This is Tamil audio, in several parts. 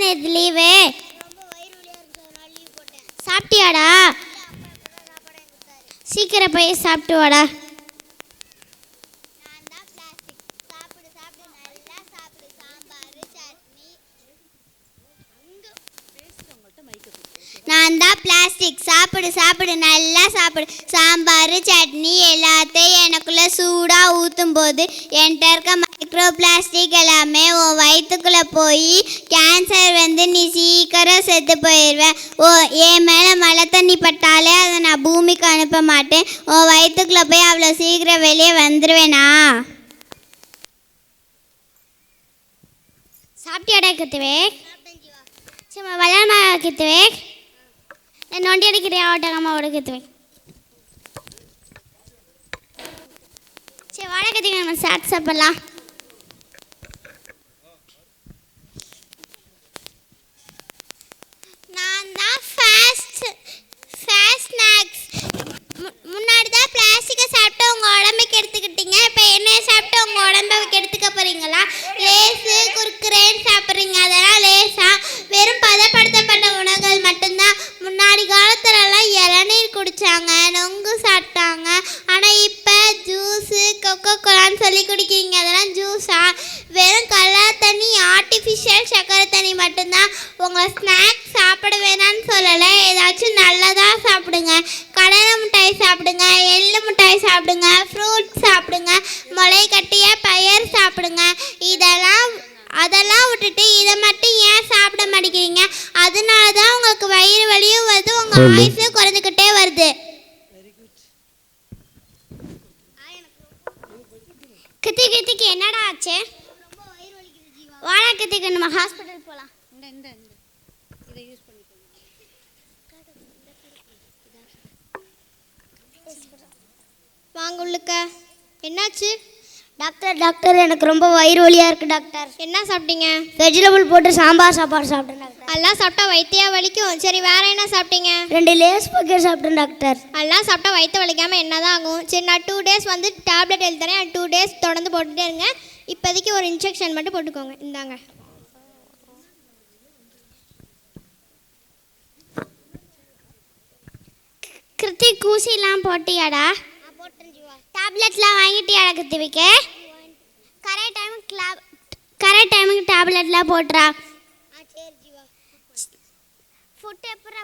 நேற்று லீவு? சாப்பிட்டியாடா? சீக்கிரம் போய் சாப்பிட்டு வாடா. நான் தான் பிளாஸ்டிக். சாப்பிடு சாப்பிடு, நல்லா சாப்பிடு. சாம்பார் சட்னி எல்லாத்தையும் எனக்குள்ளே சூடாக ஊற்றும் போது என்கிட்ட இருக்க மைக்ரோ பிளாஸ்டிக் எல்லாமே உன் வயிற்றுக்குள்ளே போய் கேன்சர் வந்து நீ சீக்கிரம் செத்து போயிடுவேன். என் மேலே மழை தண்ணி பட்டாலே அதை நான் பூமிக்கு அனுப்ப மாட்டேன். உன் வயிற்றுக்குள்ளே போய் அவ்வளோ சீக்கிரம் வெளியே வந்துடுவேனா? சாப்பிட்டியாடா கித்துவே? சரி விளையாட கித்துவே. நொண்டி அடிக்கிறியா ஓட்டங்கம்மாவோட கற்றுவேன். சரி வாடகை கற்றுக்க, நம்ம சாப்பிட்டு சாப்பிட்லாம். நான் தான் ஃபாஸ்ட் ஸ்நாக்ஸ். முன்னாடி தான் பிளாஸ்டிக்கை சாப்பிட்டு உங்கள் உடம்புக்கு எடுத்துக்கிட்டீங்க. இப்போ என்ன சாப்பிட்டு உங்கள் உடம்புக்கு எடுத்துக்க போகிறீங்களா? லேஸு குறுக்குறேன்னு சாப்பிட்றீங்க. அதெல்லாம் லேஸா? வெறும் பதப்படுத்தப்பட்ட உணவுகள் மட்டும்தான். முன்னாடி காலத்துலலாம் இளநீர் குடித்தாங்க, நொங்கு சாப்பிட்டாங்க. ஆனால் இப்போ ஜூஸு கொக்கோ கோலான்னு சொல்லி குடிக்கிறீங்க. அதெல்லாம் ஜூஸா? வெறும் கலர் தண்ணி, ஆர்டிஃபிஷியல் சர்க்கரை தண்ணி மட்டும்தான். உங்கள் ஸ்நாக்ஸ் சாப்பிட வேணான்னு சொல்லலை. ஏதாச்சும் நல்லதாக சாப்பிடுங்க. கடலை மிட்டாய் சாப்பிடுங்க, எள்ளு மிட்டாய் சாப்பிடுங்க, ஃப்ரூட்ஸ் சாப்பிடுங்க, முளை கட்டிய பயிர் சாப்பிடுங்க. அதெல்லாம் விட்டுட்டு இதை மட்டும் ஏன் சாப்பிட மாட்டேங்கிறீங்க? அதனால தான் உங்களுக்கு வயிறு வலியும் வருது, உங்கள் ஆயுசும் குறைஞ்சிக்கிட்டே வருது. கித்திக்கு என்னடா ஆச்சு? வாடா கித்திக்கு, நம்ம ஹாஸ்பிட்டல் போகலாம். வாங்க உள்ளுக்க. என்னாச்சு? டாக்டர் எனக்கு ரொம்ப வயிறு வலியாக இருக்குது டாக்டர். என்ன சாப்பிட்டீங்க? வெஜிடபிள் போட்டு சாம்பார் சாப்பாடு சாப்பிட்டேன் டாக்டர். எல்லாம் சாப்பிட்டா வயிற்றையா வலிக்கும். சரி வேறு என்ன சாப்பிட்டீங்க? 2 லேஸ் பாக்கெட் சாப்பிட்டேன் டாக்டர். எல்லாம் சாப்பிட்டா வயிற்று வலிக்காமல் என்ன தான் ஆகும்? சரி நான் 2 டேஸ் வந்து டேப்லெட் எழுதி தரேன். 2 டேஸ் தொடர்ந்து போட்டுகிட்டே இருங்க. இப்போதைக்கு ஒரு இன்ஜெக்ஷன் மட்டும் போட்டுக்கோங்க. இந்தாங்க. கிருத்திக் ஊசிலாம் போட்டியாடா? டேப்லெட்லாம் வாங்கிட்டியாடா கிருத்திவிக்கு? கரெக்ட் டைமுக்கு டேப்லெட்லாம் போட்டுறா. ஃபுட் எப்படா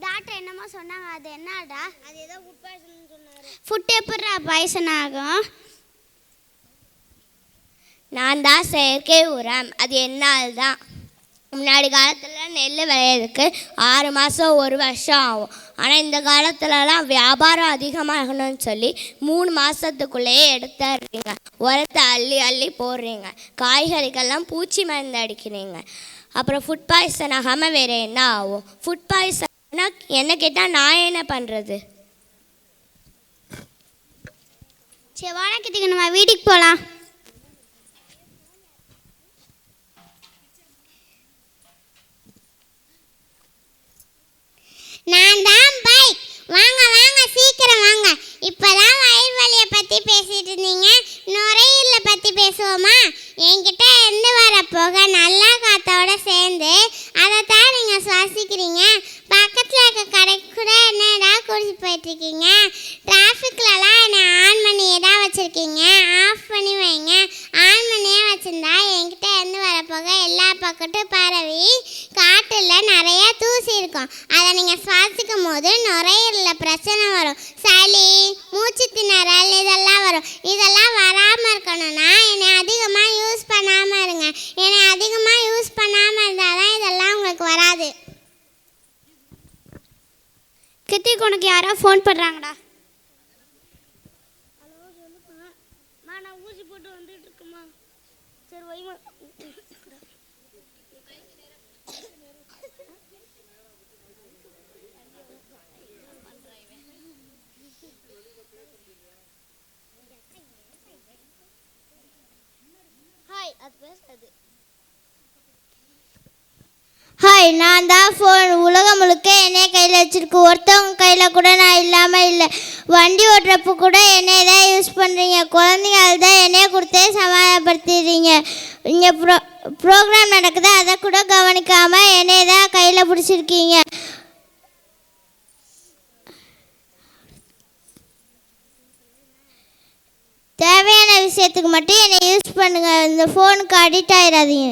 டாக்டர் என்னமோ சொன்னாங்க, அது என்னடா? அது ஏதோ ஃபுட் பாய்சன் சொன்னாரு. ஃபுட் எப்படா பாய்சன் ஆகும்? நான் தான் செயற்கை உரம். அது என்னால் தான். முன்னாடி காலத்தில் நெல் விளையிறதுக்கு 6 மாதம் 1 வருஷம் ஆகும். ஆனால் இந்த காலத்துலலாம் வியாபாரம் அதிகமாகணும்னு சொல்லி 3 மாதத்துக்குள்ளேயே எடுத்துடுறீங்க. உரத்தை அள்ளி போடுறீங்க. காய்கறிகள்லாம் பூச்சி மருந்து அடிக்கிறீங்க. அப்புறம் ஃபுட் பாய்சன் ஆகாமல் வேறு என்ன ஆகும்? ஃபுட் பாய்சன்னா என்ன கேட்டால் நான் என்ன பண்ணுறது? சரி வணக்கத்துக்கு நம்ம வீட்டுக்கு போகலாம். நான் தான் பைக். வாங்க சீக்கிரம் வாங்க. இப்போதான் வயிறு வலியை பற்றி பேசிட்டு இருந்தீங்க. நுரையீரலை பற்றி பேசுவோமா? என்கிட்ட இருந்து வர புகை நல்லா காற்றோட சேர்ந்து அதை தான் நீங்கள் சுவாசிக்கிறீங்க. பக்கத்தில் இருக்க கடைக்கு கூட என்னடா குடிச்சு போயிட்டுருக்கீங்க? டிராஃபிக்லலாம் என்னை ஆன் பண்ணியே தான் வச்சுருக்கீங்க. ஆஃப் பண்ணி வைங்க. ஆன் பண்ணியே வச்சுருந்தா என்கிட்ட இருந்து வர புகை எல்லா பக்கட்டும் பரவி காட்டில் நிறைய தூசி இருக்கும். அதை நீங்கள் சுவாசிக்கும் போது நுரையீரலில் பிரச்சனை வரும். சளி, மூச்சு திணறல் இதெல்லாம் வரும். இதெல்லாம் வராமல் இருக்கணும்னா என்னை அதிகமாக யூஸ் பண்ணாமல் இருங்க. என்னை அதிகமாக யூஸ் பண்ணாமல் இருந்தால் தான் இதெல்லாம் உங்களுக்கு வராது. கித்திக்கு உனக்கு யாரோ ஃபோன் பண்ணுறாங்கடா. ஹலோ சொல்லுமா? நான் ஊசி போட்டு வந்துட்டு இருக்குமா? சரி வைமா. ஹாய், நான் தான் ஃபோன். உலகம் முழுக்க என்னைய கையில் வச்சுருக்கு. ஒருத்தவங்க கையில் கூட நான் இல்லாமல் இல்லை. வண்டி ஓட்டுறப்போ கூட என்னைய தான் யூஸ் பண்ணுறீங்க. குழந்தைங்க தான் என்னைய கொடுத்தே சமாதானப்படுத்திடுறீங்க. இங்கே ப்ரோக்ராம் நடக்குது, அதை கூட கவனிக்காமல் என்னைய தான் கையில் பிடிச்சிருக்கீங்க. தேவையான விஷயத்துக்கு மட்டும் என்னை யூஸ் பண்ணுங்கள். இந்த ஃபோனுக்கு அடிக்ட் ஆகிடாதீங்க.